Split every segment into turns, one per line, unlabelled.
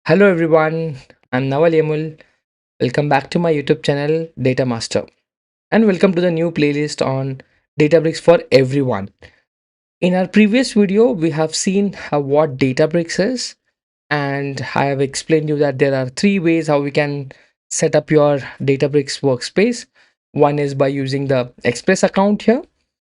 Hello everyone, I'm Nawal Yamul. Welcome back to my YouTube channel Data Master and welcome to the new playlist on Databricks for everyone. In our previous video, we have seen what Databricks is, and I have explained you that there are three ways how we can set up your Databricks workspace. One is by using the Express account here,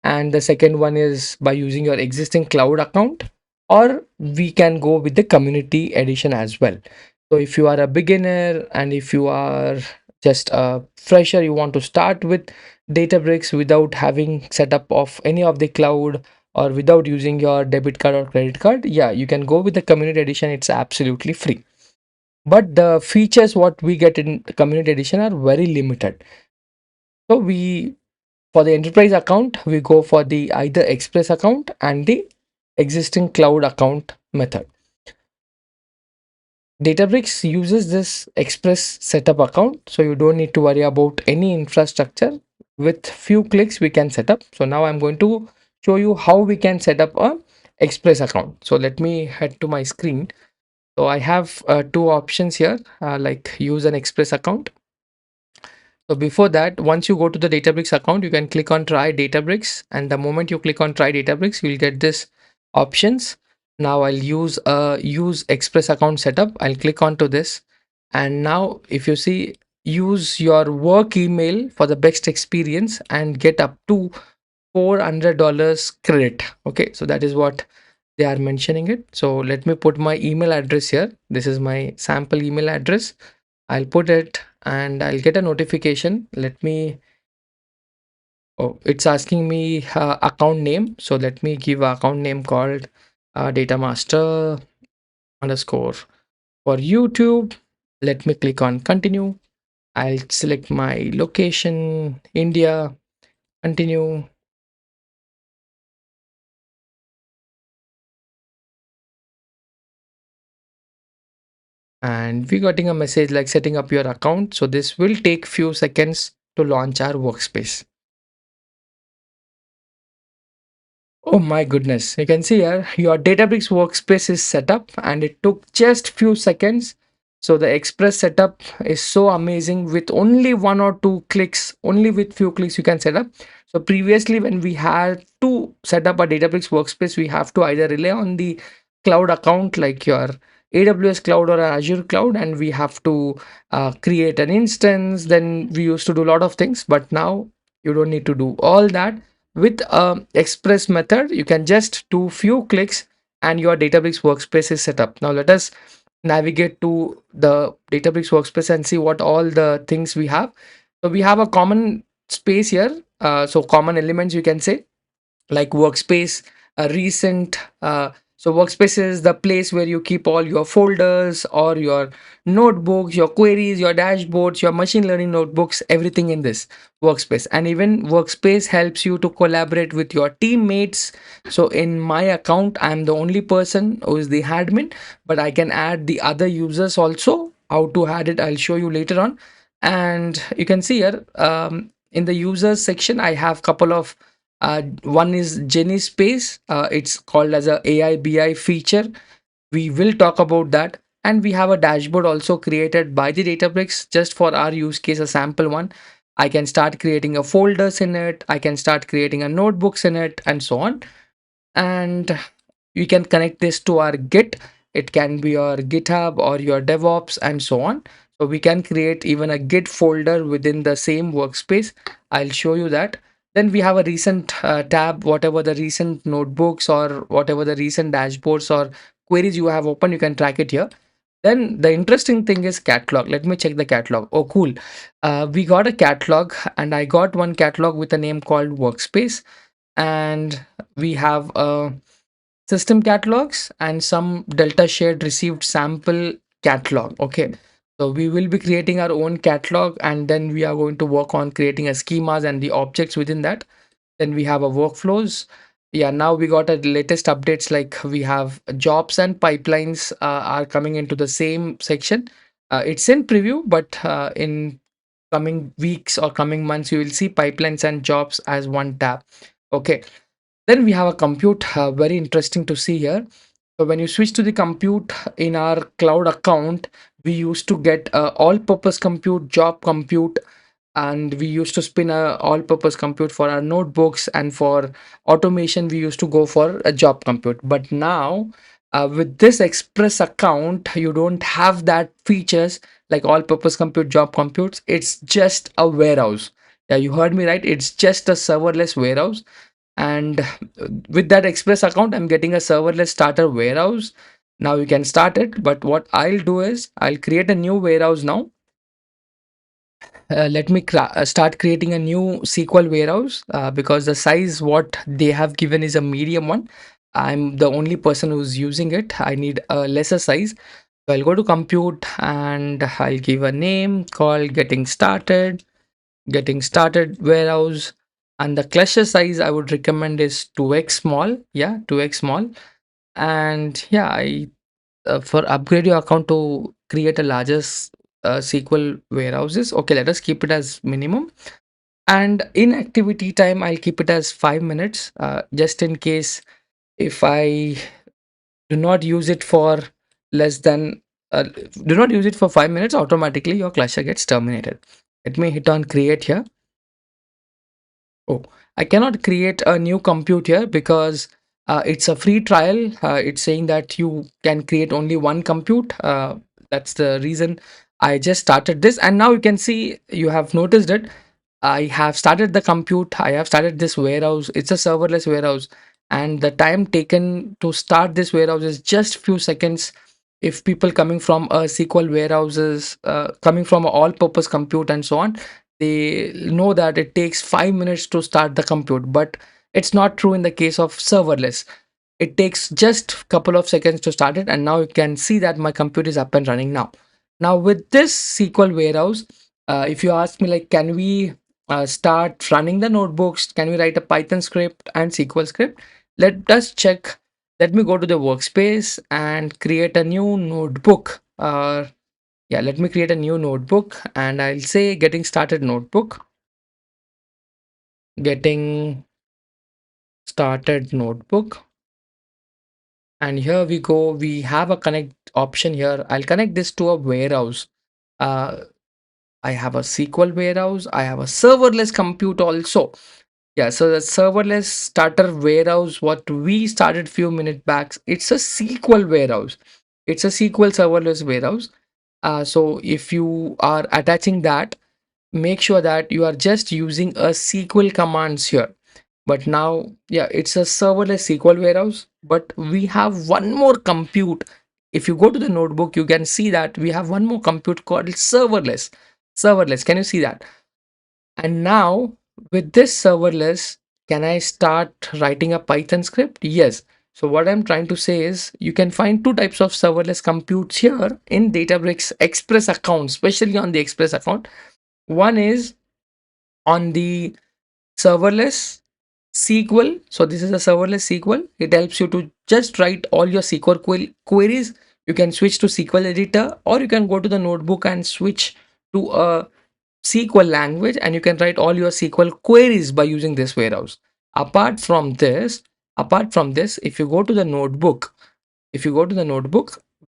and the second one is by using your existing cloud account, or we can go with the community edition as well. So if you are a beginner and if you are just a fresher, you want to start with Databricks without having setup of any of the cloud or without using your debit card or credit card, yeah, you can go with the community edition. It's absolutely free, but the features what we get in the community edition are very limited. So we for the enterprise account, we go for the either express account and the existing cloud account method. Databricks uses this express setup account, so you don't need to worry about any infrastructure. With few clicks, we can set up. So now I'm going to show you how we can set up a express account. So let me head to my screen. So I have two options here, like use an express account. So before that, once you go to the Databricks account, you can click on try Databricks. And the moment you click on try Databricks, you'll get this options. Now I'll use Express account setup. I'll click onto this. And now if you see, use your work email for the best experience and get up to $400 credit. Okay, so that is what they are mentioning it. So let me put my email address here. This is my sample email address. I'll put it and I'll get a notification. Let me, oh, it's asking me account name. So let me give a account name called Data Master underscore for YouTube. Let me click on continue. I'll select my location, India, continue. And we're getting a message like setting up your account. So this will take few seconds to launch our workspace. Oh my goodness. You can see here your Databricks workspace is set up and it took just few seconds. So the express setup is so amazing. With only one or two clicks, only with few clicks you can set up. So previously when we had to set up a Databricks workspace, we have to either rely on the cloud account like your AWS cloud or Azure cloud, and we have to create an instance. Then we used to do a lot of things, but now you don't need to do all that. With express method, you can just do few clicks and your Databricks workspace is set up. Now let us navigate to the Databricks workspace and see what all the things we have. So we have a common space here. So common elements you can say, like workspace, a recent so workspace is the place where you keep all your folders or your notebooks, your queries, your dashboards, your machine learning notebooks, everything in this workspace. And even workspace helps you to collaborate with your teammates. So in my account, I'm the only person who is the admin, but I can add the other users also. How to add it, I'll show you later on. And you can see here, in the users section, I have couple of one is Jenny Space. It's called as a AI BI feature. We will talk about that. And we have a dashboard also created by the Databricks just for our use case, a sample one. I can start creating a folders in it. I can start creating a notebooks in it and so on. And you can connect this to our Git. It can be your GitHub or your DevOps and so on. So we can create even a Git folder within the same workspace. I'll show you that. Then we have a recent tab, whatever the recent notebooks or whatever the recent dashboards or queries you have open, you can track it here. Then the interesting thing is catalog. Let me check the catalog. Oh, cool. We got a catalog and I got one catalog with a name called Workspace. And we have system catalogs and some Delta shared received sample catalog. Okay. So we will be creating our own catalog and then we are going to work on creating a schemas and the objects within that. Then we have a workflows. Yeah, now we got a latest updates like we have jobs and pipelines are coming into the same section. It's in preview, but in coming weeks or coming months, you will see pipelines and jobs as one tab. Okay. Then we have a compute, very interesting to see here. So when you switch to the compute in our cloud account, we used to get all-purpose compute, job compute, and we used to spin a all-purpose compute for our notebooks, and for automation we used to go for a job compute. But now with this Express account, you don't have that features like all-purpose compute, job computes. It's just a warehouse. Yeah, you heard me right. It's just a serverless warehouse. And with that Express account, I'm getting a serverless starter warehouse. Now you can start it, but what I'll do is I'll create a new warehouse now. Let me start creating a new SQL warehouse, because the size what they have given is a medium one. I'm the only person who's using it. I need a lesser size. So I'll go to compute and I'll give a name called getting started warehouse. And the cluster size I would recommend is 2x small. Yeah, 2x small. And yeah, I for upgrade your account to create a larger SQL warehouses. Okay, let us keep it as minimum. And in activity time, I'll keep it as 5 minutes, just in case if I do not use it for less than, do not use it for 5 minutes, automatically your cluster gets terminated. Let me hit on create here. Oh, I cannot create a new compute here because it's a free trial. It's saying that you can create only one compute. That's the reason I just started this. And now you can see, you have noticed it. I have started the compute. I have started this warehouse. It's a serverless warehouse. And the time taken to start this warehouse is just few seconds. If people coming from a SQL warehouses, coming from a all-purpose compute and so on, they know that it takes 5 minutes to start the compute. But it's not true in the case of serverless. It takes just couple of seconds to start it, and now you can see that my compute is up and running now. Now with this SQL warehouse, if you ask me like, can we start running the notebooks? Can we write a Python script and SQL script? Let us check. Let me go to the workspace and create a new notebook. Yeah, let me create a new notebook and I'll say getting started notebook. Getting started notebook. And here we go. We have a connect option here. I'll connect this to a warehouse. Uh, I have a SQL warehouse. I have a serverless compute also. Yeah, so the serverless starter warehouse, what we started few minutes back, it's a SQL warehouse. It's a SQL serverless warehouse. So if you are attaching that, make sure that you are just using a SQL commands here. But now, yeah, it's a serverless SQL warehouse, but we have one more compute. If you go to the notebook, you can see that we have one more compute called serverless. Serverless, can you see that? And now with this serverless, can I start writing a Python script? Yes. So what I'm trying to say is you can find two types of serverless computes here in Databricks Express account, especially on the Express account. One is on the serverless SQL. So this is a serverless SQL. It helps you to just write all your SQL queries. You can switch to SQL editor, or you can go to the notebook and switch to a SQL language, and you can write all your SQL queries by using this warehouse. Apart from this, if you go to the notebook,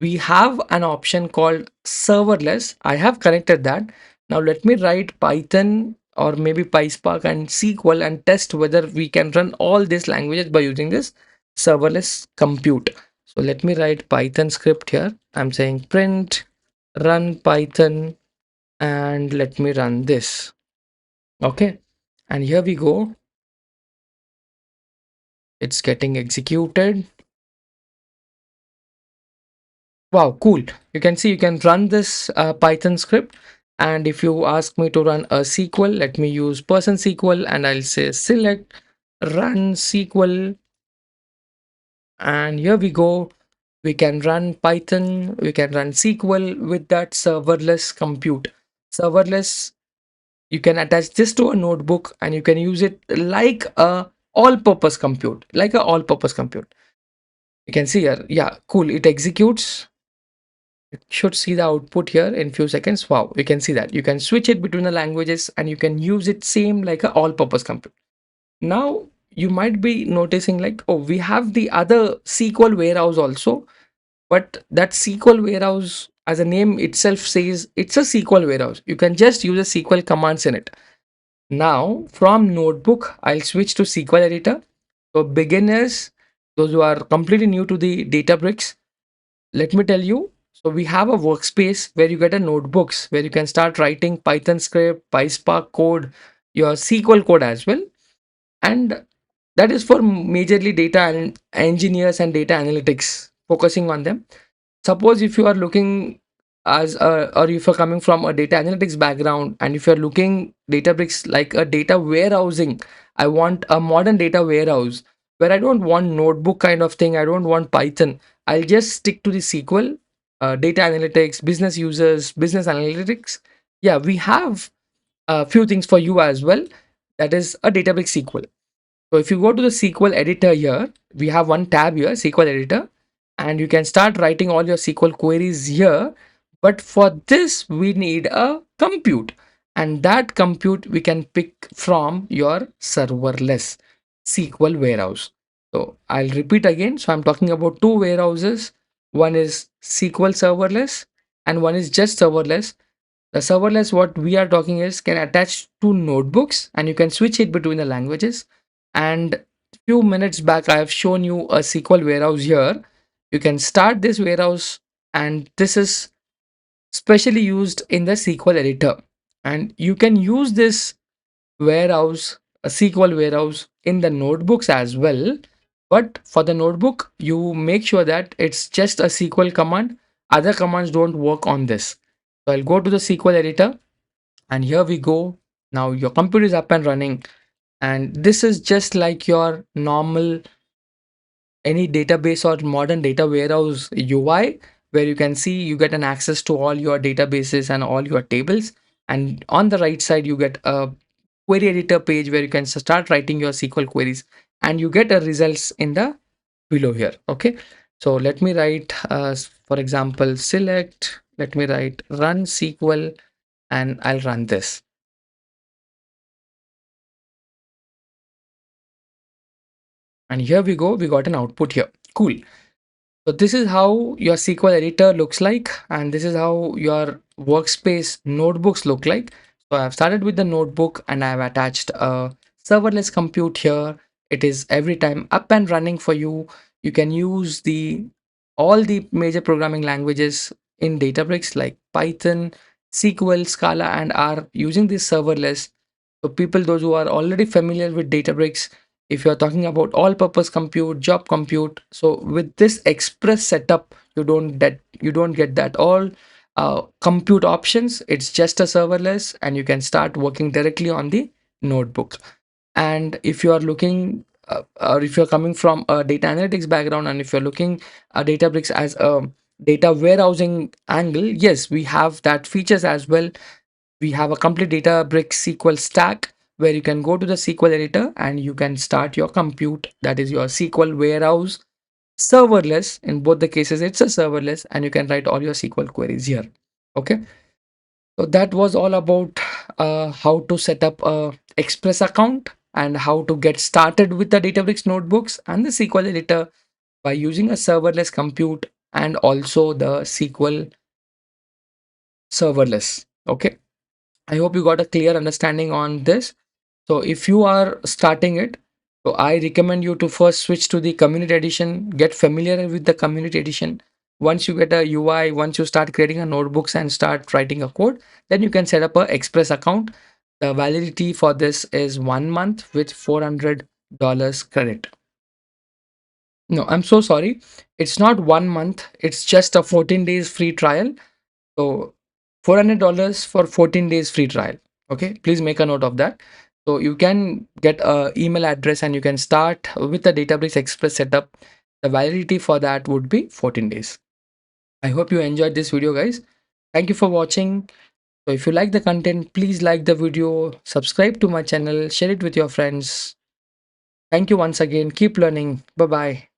we have an option called serverless. I have connected that. Now let me write Python or maybe PySpark and SQL and test whether we can run all these languages by using this serverless compute. So let me write Python script here. I'm saying print run Python, and let me run this. Okay, and here we go. It's getting executed. Wow, cool. You can see you can run this Python script. And if you ask me to run a SQL, let me use person SQL and I'll say select run SQL. And here we go. We can run Python, we can run SQL with that serverless compute. Serverless, you can attach this to a notebook and you can use it like a all-purpose compute, You can see here, yeah, cool. It executes. You should see the output here in few seconds. Wow, you can see that you can switch it between the languages and you can use it same like a all-purpose compute. Now you might be noticing like, oh, we have the other SQL warehouse also, but that SQL warehouse, as a name itself says, it's a SQL warehouse. You can just use a SQL commands in it. Now, from notebook, I'll switch to SQL editor. So beginners, those who are completely new to the Databricks, let me tell you. So we have a workspace where you get a notebooks where you can start writing Python script, PySpark code, your SQL code as well. And that is for majorly data engineers and data analytics, focusing on them. Suppose if you are looking as a, or if you're coming from a data analytics background, and if you're looking Databricks like a data warehousing, I want a modern data warehouse where I don't want notebook kind of thing, I don't want Python, I'll just stick to the SQL, data analytics, business users, business analytics. Yeah, we have a few things for you as well. That is a Databricks SQL. So if you go to the SQL editor here, we have one tab here, SQL editor, and you can start writing all your SQL queries here. But for this, we need a compute, and that compute we can pick from your serverless SQL warehouse. So I'll repeat again. So I'm talking about two warehouses. One is SQL serverless, and one is just serverless. The serverless, what we are talking is, can attach to notebooks and you can switch it between the languages. And few minutes back, I have shown you a SQL warehouse here. You can start this warehouse, and this is specially used in the SQL editor. And you can use this warehouse, a SQL warehouse, in the notebooks as well. But for the notebook, you make sure that it's just a SQL command. Other commands don't work on this. So I'll go to the SQL editor, and here we go. Now your computer is up and running, and this is just like your normal any database or modern data warehouse UI, where you can see you get an access to all your databases and all your tables. And on the right side, you get a query editor page where you can start writing your SQL queries, and you get a results in the below here. Okay, so let me write, for example, select, let me write run SQL, and I'll run this. And here we go, we got an output here. Cool. So this is how your SQL editor looks like, and this is how your workspace notebooks look like. So I've started with the notebook, and I've attached a serverless compute here. It is every time up and running for you. You can use the all the major programming languages in Databricks like Python, SQL, Scala, and R using this serverless. So people, those who are already familiar with Databricks, if you're talking about all purpose compute, job compute, so with this express setup, you don't get that all compute options. It's just a serverless, and you can start working directly on the notebook. And if you are looking, or if you're coming from a data analytics background, and if you're looking at Databricks as a data warehousing angle, yes, we have that features as well. We have a complete Databricks SQL stack where you can go to the SQL editor and you can start your compute, that is your SQL warehouse serverless. In both the cases, it's a serverless, and you can write all your SQL queries here. Okay, so that was all about how to set up a Express account and how to get started with the Databricks notebooks and the SQL editor by using a serverless compute and also the SQL serverless. Okay, I hope you got a clear understanding on this. So if you are starting it, so I recommend you to first switch to the community edition, get familiar with the community edition. Once you get a UI, once you start creating a notebooks and start writing a code, then you can set up a Express account. The validity for this is 1 month with $400 credit. No, I'm so sorry. It's not 1 month. It's just a 14 days free trial. So $400 for 14 days free trial. Okay, please make a note of that. So you can get a email address and you can start with the Databricks Express setup. The validity for that would be 14 days. I hope you enjoyed this video, guys. Thank you for watching. So if you like the content, please like the video, subscribe to my channel, share it with your friends. Thank you once again. Keep learning. Bye bye.